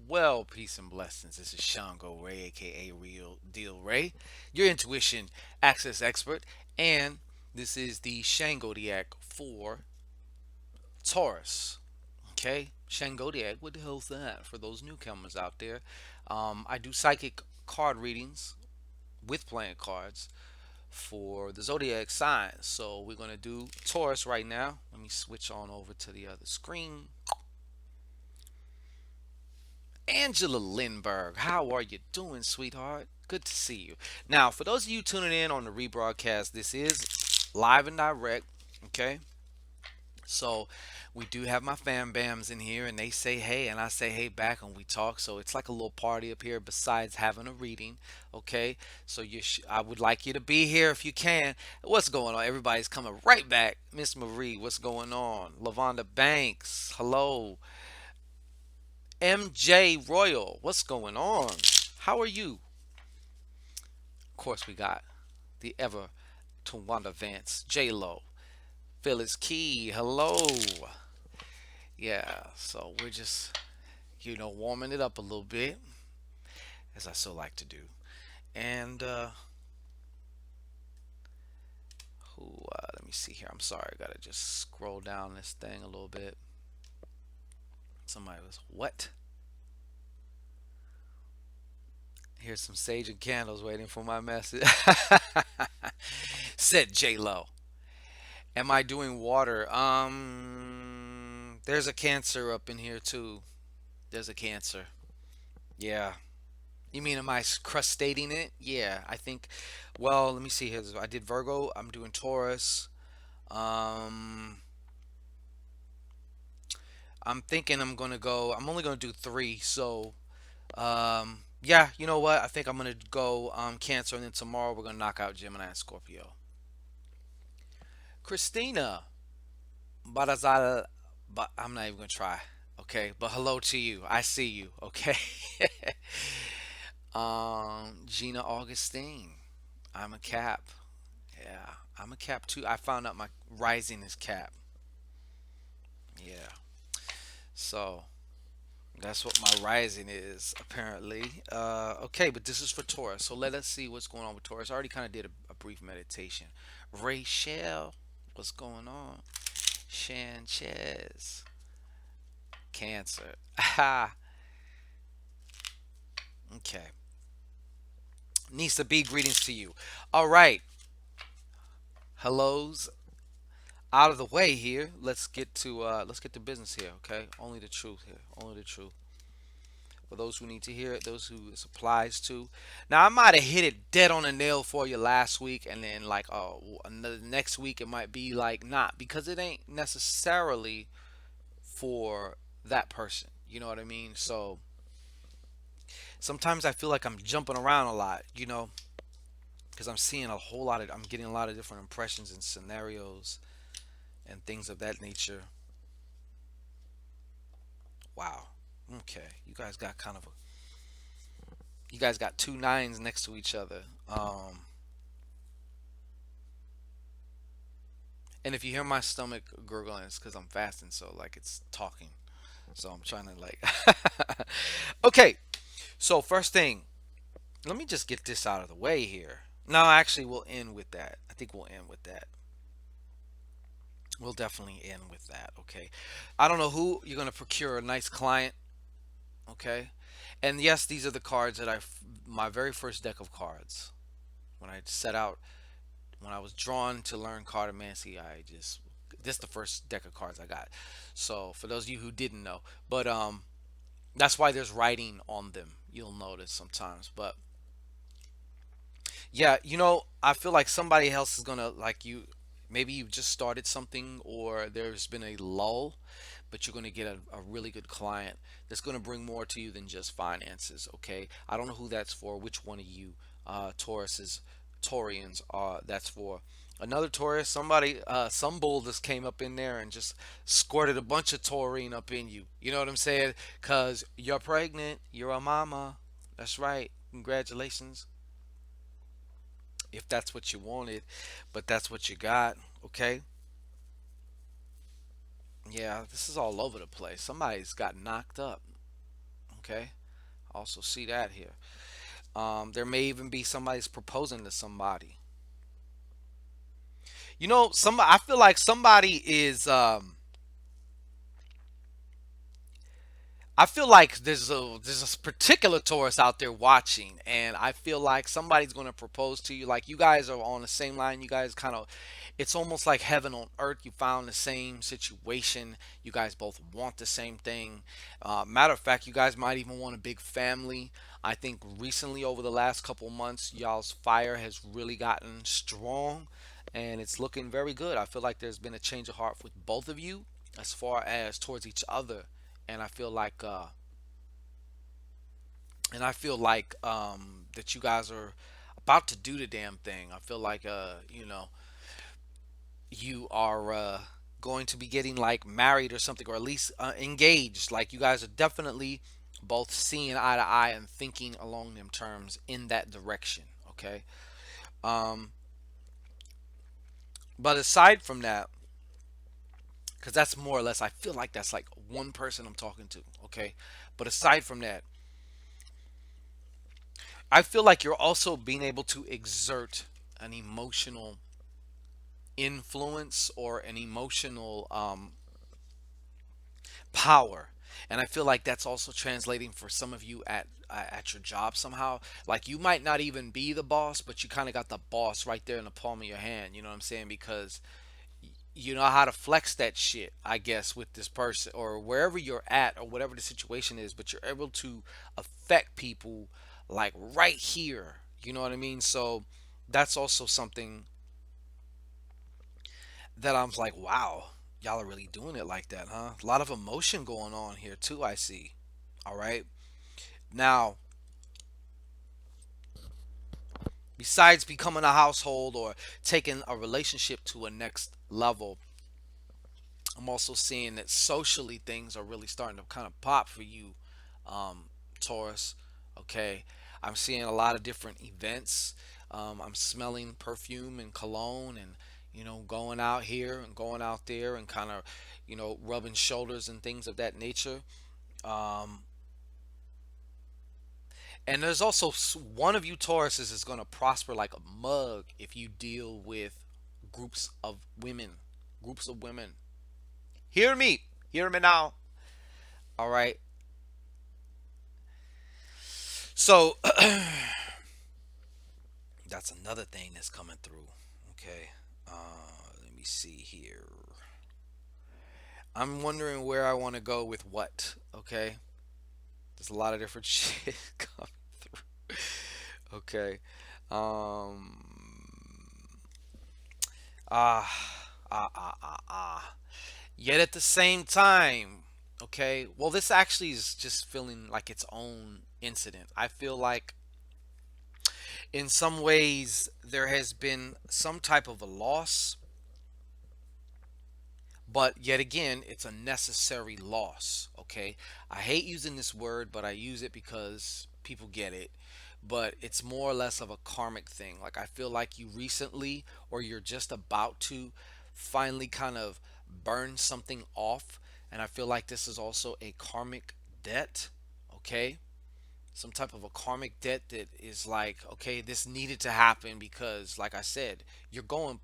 Well, peace and blessings. This is Shango Ray, aka Real Deal Ray, your intuition access expert, and this is the Shangodiac for Taurus. Okay, Shangodiac, what the hell's that? For those newcomers out there, I do psychic card readings with playing cards for the zodiac signs. So we're gonna do Taurus right now. Let me switch on over to the other screen. Angela Lindbergh, how are you doing, sweetheart? Good to see you. Now, for those of you tuning in on the rebroadcast, this is live and direct. Okay, so we do have my fam bams in here, and they say hey, and I say hey back, and we talk. So it's like a little party up here, besides having a reading. Okay, so I would like you to be here if you can. What's going on? Everybody's coming right back. Miss Marie, what's going on? Lavonda Banks, hello. MJ Royal, what's going on? How are you? Of course, we got the ever Tawanda Vance, J Lo, Phyllis Key, hello. Yeah, so we're just, warming it up a little bit, as I so like to do. And, let me see here. I'm sorry, I gotta just scroll down this thing a little bit. Somebody was, what? Here's some sage and candles waiting for my message. Said J Lo. Am I doing water? There's a cancer up in here too. There's a cancer. Yeah. You mean am I crustating it? Yeah, I think. Well, let me see here. I did Virgo. I'm doing Taurus. Um, I'm thinking I'm gonna go. I'm only gonna do three. So, yeah. You know what? I think I'm gonna go Cancer, and then tomorrow we're gonna knock out Gemini and Scorpio. Christina, Barazal, but I'm not even gonna try. Okay, but hello to you. I see you. Okay. Gina Augustine. I'm a Cap. Yeah, I'm a Cap too. I found out my rising is Cap. Yeah. So that's what my rising is apparently. Okay, but this is for Taurus. So let us see what's going on with Taurus. I already kind of did a brief meditation. Rachel, what's going on? Sanchez, Cancer. Ha. Okay. Nisa B, greetings to you. All right. Hellos out of the way here. Let's get to business here, okay? Only the truth here. Only the truth. For those who need to hear it, those who this applies to. Now I might have hit it dead on the nail for you last week, and then like the next week it might be like not, because it ain't necessarily for that person. You know what I mean? So sometimes I feel like I'm jumping around a lot, because I'm seeing a whole lot of, I'm getting a lot of different impressions and scenarios and things of that nature. Wow. Okay. You guys got two nines next to each other. And if you hear my stomach gurgling, it's because I'm fasting, so like it's talking. So I'm trying to like. Okay. So first thing, let me just get this out of the way here. No, actually, we'll end with that. I think we'll end with that. We'll definitely end with that. Okay. I don't know who you're gonna procure a nice client. Okay. And yes, these are the cards that my very first deck of cards. When I set out, when I was drawn to learn cartomancy, this is the first deck of cards I got. So for those of you who didn't know, but that's why there's writing on them. You'll notice sometimes, but yeah, I feel like somebody else is gonna like you. Maybe you just started something, or there's been a lull, but you're gonna get a really good client that's gonna bring more to you than just finances. Okay, I don't know who that's for. Which one of you, Tauruses, Taurians, that's for? Another Taurus, some bull just came up in there and just squirted a bunch of taurine up in you. You know what I'm saying? Cause you're pregnant, you're a mama. That's right. Congratulations if that's what you wanted, but that's what you got. Okay. Yeah, this is all over the place. Somebody's got knocked up. Okay, I also see that here. There may even be somebody's proposing to somebody. You know, some I feel like somebody is I feel like there's a particular Taurus out there watching, and I feel like somebody's going to propose to you. Like you guys are on the same line. You guys kind of, it's almost like heaven on earth. You found the same situation. You guys both want the same thing. Matter of fact, you guys might even want a big family. I think recently, over the last couple months, y'all's fire has really gotten strong, and it's looking very good. I feel like there's been a change of heart with both of you as far as towards each other, and I feel like that you guys are about to do the damn thing. I feel like you are going to be getting like married or something, or at least engaged. Like you guys are definitely both seeing eye to eye and thinking along them terms in that direction. Okay. Um, but aside from that, because that's more or less, I feel like that's like one person I'm talking to. Okay. But aside from that, I feel like you're also being able to exert an emotional influence or an emotional power. And I feel like that's also translating for some of you at your job somehow. Like you might not even be the boss, but you kind of got the boss right there in the palm of your hand. You know what I'm saying? Because you know how to flex that shit, I guess, with this person or wherever you're at or whatever the situation is, but you're able to affect people like right here. You know what I mean? So that's also something that I'm like, wow, y'all are really doing it like that, huh? A lot of emotion going on here too, I see. All right. Now, besides becoming a household or taking a relationship to a next level, I'm also seeing that socially things are really starting to kind of pop for you, Taurus. Okay. I'm seeing a lot of different events. I'm smelling perfume and cologne and, going out here and going out there and kind of, rubbing shoulders and things of that nature. Um, and there's also one of you Tauruses is going to prosper like a mug if you deal with groups of women. Groups of women. Hear me. Hear me now. All right. So that's another thing that's coming through. Okay. Let me see here. I'm wondering where I want to go with what. Okay. There's a lot of different shit coming through. Okay. Um. Ah. Yet at the same time, okay. Well, this actually is just feeling like its own incident. I feel like in some ways there has been some type of a loss, but yet again it's a necessary loss. Okay, I hate using this word, but I use it because people get it. But it's more or less of a karmic thing. Like I feel like you recently or you're just about to finally kind of burn something off, and I feel like this is also a karmic debt. Okay, some type of a karmic debt that is like, okay, this needed to happen because like I said, you're going.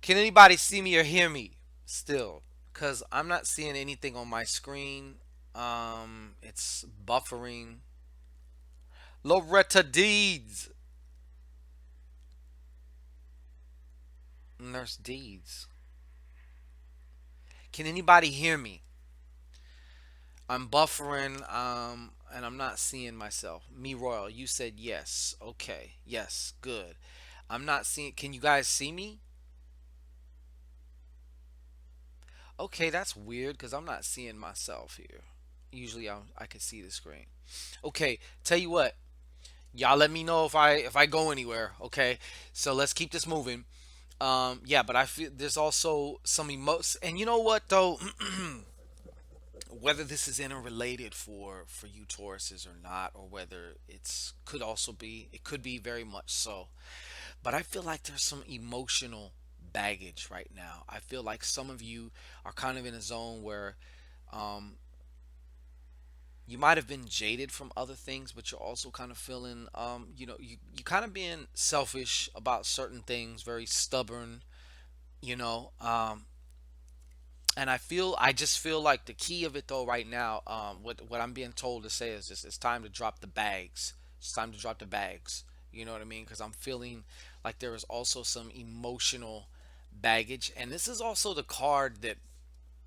Can anybody see me or hear me still? Because I'm not seeing anything on my screen. It's buffering. Loretta Deeds. Nurse Deeds. Can anybody hear me? I'm buffering, and I'm not seeing myself. Me Royal, you said yes. Okay. Yes, good. I'm not seeing, can you guys see me? Okay, that's weird because I'm not seeing myself here. Usually I can see the screen. Okay, tell you what, y'all let me know if I go anywhere. Okay, so let's keep this moving. Yeah, but I feel there's also some emotion, and you know what though, whether this is interrelated for you Tauruses or not, or whether it's could also be, it could be very much so. But I feel like there's some emotional baggage right now. I feel like some of you are kind of in a zone where um, you might have been jaded from other things, but you're also kind of feeling, you kind of being selfish about certain things, very stubborn, you know. And I just feel like the key of it though right now, what I'm being told to say is just it's time to drop the bags. It's time to drop the bags. You know what I mean? Because I'm feeling like there is also some emotional baggage, and this is also the card that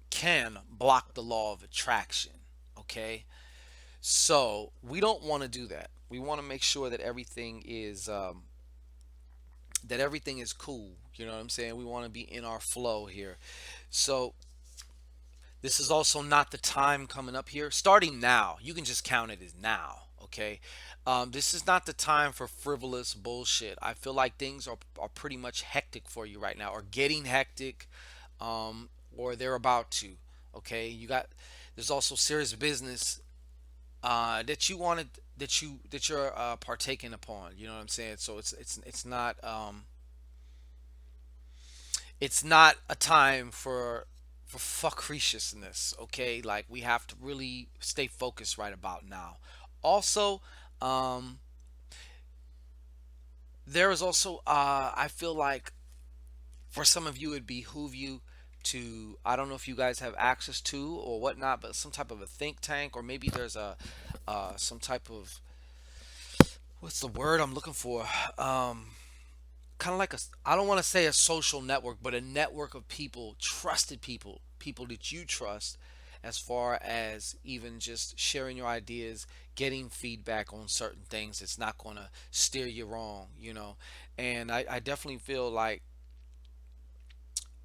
can block the law of attraction. Okay, so we don't want to do that. We want to make sure that everything is cool. You know what I'm saying? We want to be in our flow here. So this is also not the time coming up here. Starting now, you can just count it as now. Okay, this is not the time for frivolous bullshit. I feel like things are pretty much hectic for you right now, or getting hectic, or they're about to. Okay, there's also serious business that you wanted that you're partaking upon. You know what I'm saying? So it's not a time for fuckriciousness. Okay, like we have to really stay focused right about now. Also, um, there is also I feel like for some of you it'd behoove you to, I don't know if you guys have access to or whatnot, but some type of a think tank, or maybe there's a some type of, what's the word I'm looking for, kind of like a, I don't want to say a social network, but a network of people, trusted people, people that you trust, as far as even just sharing your ideas, getting feedback on certain things. It's not going to steer you wrong, you know. And I definitely feel like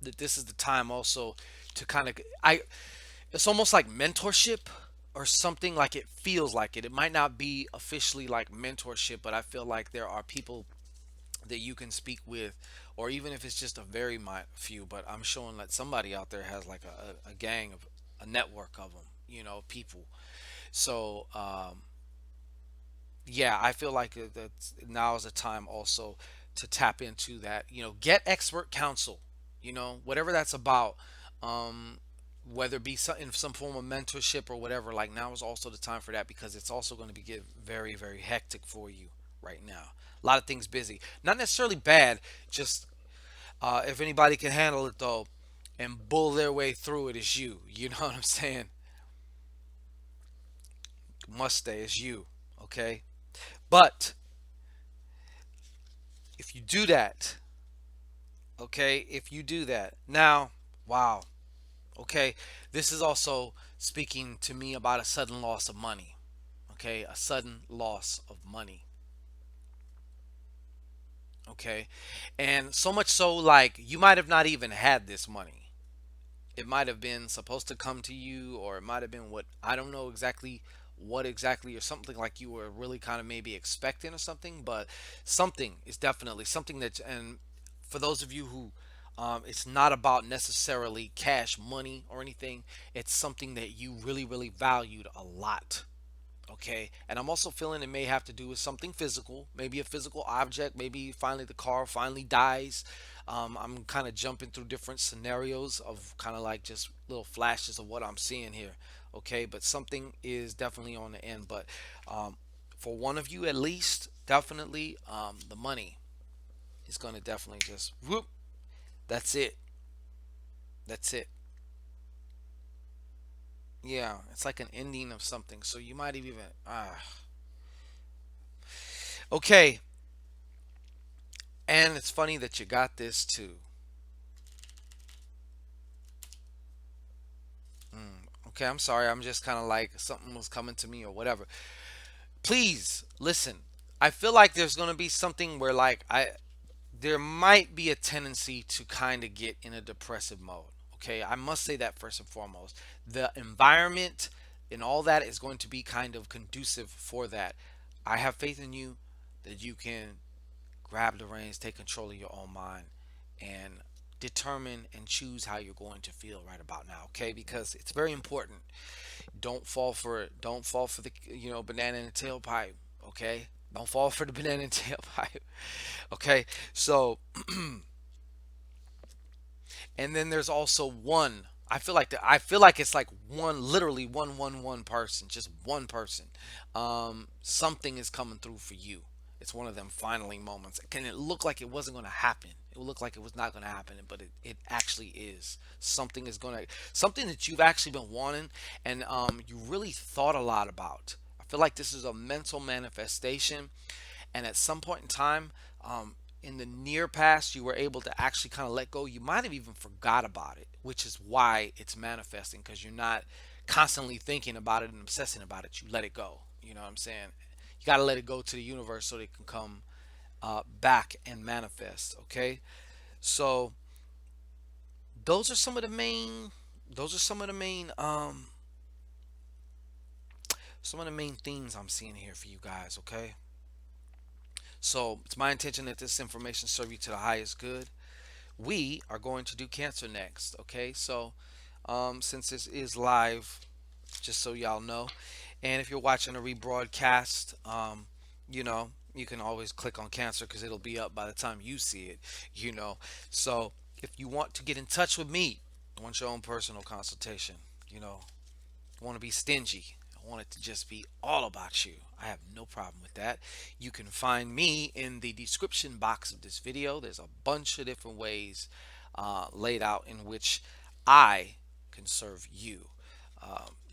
that this is the time also to kind of, it's almost like mentorship or something. Like it feels like it might not be officially like mentorship, but I feel like there are people that you can speak with, or even if it's just a very few. But I'm showing that somebody out there has like a gang of, a network of them, you know, people. So yeah, I feel like that now is the time also to tap into that. You know, get expert counsel. You know, whatever that's about. Um, whether it be in some form of mentorship or whatever. Like now is also the time for that, because it's also going to be get very very hectic for you right now. A lot of things busy. Not necessarily bad. Just if anybody can handle it though, and bull their way through it, is you. You know what I'm saying? Must stay is you. Okay. But if you do that, okay, if you do that now, wow, okay, this is also speaking to me about a sudden loss of money. Okay, a sudden loss of money. Okay, and so much so, like you might have not even had this money. It might have been supposed to come to you, or it might have been, what, I don't know exactly what exactly, or something like you were really kind of maybe expecting or something. But something is definitely something that, and for those of you who, it's not about necessarily cash money or anything. It's something that you really really valued a lot. Okay, and I'm also feeling it may have to do with something physical, maybe a physical object, maybe finally the car finally dies. I'm kind of jumping through different scenarios of kind of like just little flashes of what I'm seeing here. Okay, but something is definitely on the end. But for one of you at least, definitely, the money is going to definitely just whoop. That's it. That's it. Yeah, it's like an ending of something. So you might have even okay. And it's funny that you got this too. Okay, I'm sorry. I'm just kind of like something was coming to me or whatever. Please listen. I feel like there's going to be something where like there might be a tendency to kind of get in a depressive mode. Okay, I must say that first and foremost. The environment and all that is going to be kind of conducive for that. I have faith in you that you can grab the reins, take control of your own mind, and determine and choose how you're going to feel right about now, okay? Because it's very important. Don't fall for it. Don't fall for the banana in the tailpipe, okay? Don't fall for the banana in the tailpipe. Okay? So, and then there's also one. I feel like it's like one, literally one person, just one person. Something is coming through for you. It's one of them finally moments. Can it look like it wasn't going to happen? It will look like it was not going to happen, but it actually is. Something is going to, something that you've actually been wanting, and you really thought a lot about. I feel like this is a mental manifestation, and at some point in time, in the near past, you were able to actually kind of let go. You might have even forgot about it, which is why it's manifesting, because you're not constantly thinking about it and obsessing about it. You let it go. You know what I'm saying? You got to let it go to the universe so they can come back and manifest. Okay, so those are some of the main. Those are some of the main themes I'm seeing here for you guys. Okay, so it's my intention that this information serve you to the highest good. We are going to do cancer next. Okay, so since this is live, just so y'all know, and if you're watching a rebroadcast, you can always click on cancer because it'll be up by the time you see it. You know, so if you want to get in touch with me, want your own personal consultation, you know, want to be stingy. I want it to just be all about you. I have no problem with that. You can find me in the description box of this video. There's a bunch of different ways laid out in which I can serve you.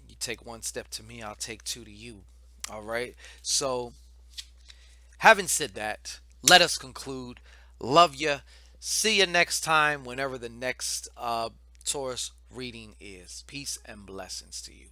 You take one step to me, I'll take two to you. All right. So, having said that, let us conclude. Love you. See you next time, whenever the next Taurus reading is. Peace and blessings to you.